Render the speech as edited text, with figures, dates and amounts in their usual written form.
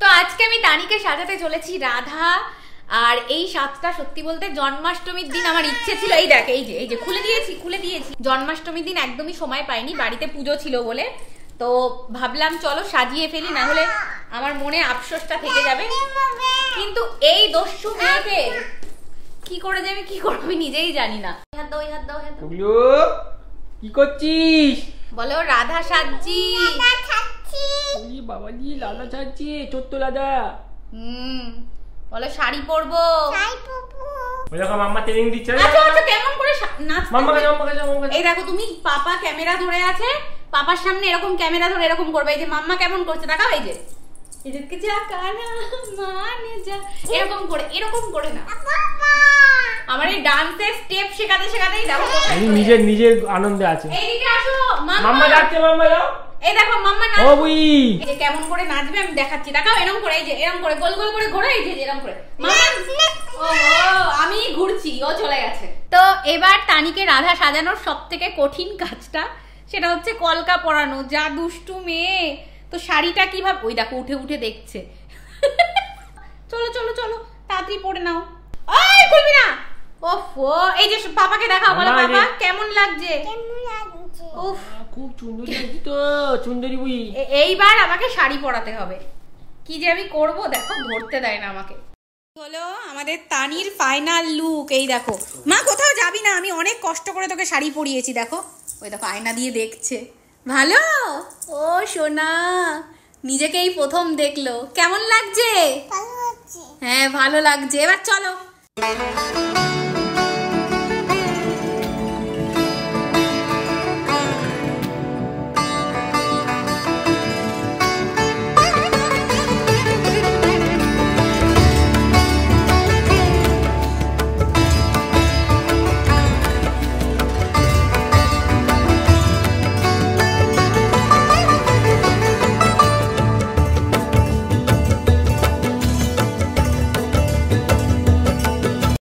তো আজকে আমি তানিকে সাজাতে চলেছি রাধা। আর এই সাজটা সত্যি বলতে জন্মাষ্টমীর দিন আমার ইচ্ছে ছিল। এই দেখ, এই যে খুলে দিয়েছি। জন্মাষ্টমীর দিন একদমই সময় পাইনি, বাড়িতে পুজো ছিল বলে। তো ভাবলাম চলো সাজিয়ে ফেলি, না হলে আমার মনে আফসোসটা থেকে যাবে। কিন্তু এই দস্যু মেয়েকে কি করে যাবে, কি করবো আমি নিজেই জানি না। হাত দাও, হাত দাও। কি করছিস? বলো রাধা সাজছি। বাবাজি লাদা সাজছি, ছোট্ট লাদা। বলো শাড়ি পরবো। ওই দেখো মাম্মা ট্রেনিং দিচ্ছে। আচ্ছা কেমন করে নাচ? মাম্মা এই দেখো, তুমি পাপা ক্যামেরা ধরে আছে, পাপার সামনে এরকম ক্যামেরা ধরে এরকম করবে। এই যে মাম্মা কেমন করছে দেখাও, এই যে এদেরকে যা কানা মানে যা এরকম করে না। আমার এই ডান্সের স্টেপ শেখাতেই দেখো নিজের আনন্দে আছে। এইদিকে আসো মাম্মা যাচ্ছে, মাম্মা যাও। এই দেখো মাম্মা নাচ। ও বুই, এই যে কেমন করে নাচবে আমি দেখাচ্ছি, দেখাও এরকম করে। এই যে এরকম করে গোল গোল করে ঘোরো, এই যে এরকম করে। মাম্মা ও আমি ঘুরছি, ও চলে গেছে। তো এবার তানিকে রাধা সাজানোর সবথেকে কঠিন কাজটা সেটা হচ্ছে কলকা পরানো। যা দুষ্টু মেয়ে, তো শাড়িটা কিভাবে, ওই দেখো উঠে দেখছে। চলো তাড়াতাড়ি পরে নাও। ওই খুলবি না। ওফো, এই যে পাপাকে দেখাও, বলো পাপা কেমন লাগছে? উফ খুব সুন্দরী লাগছে তো, সুন্দরী বুই। এইবার আমাকে শাড়ি পরাতে হবে। কি যে আমি করব দেখো, ধরতে দেয় না আমাকে। হলো আমাদের তানির ফাইনাল লুক। এই দেখো মা, কোথাও যাবি না, আমি অনেক কষ্ট করে তোকে শাড়ি পরিয়েছি। দেখো ওই দেখো আয়না দিয়ে দেখছে। ভালো? ও সোনা, নিজেকেই প্রথম দেখলো। কেমন লাগছে? হ্যাঁ ভালো লাগছে। এবার চলো।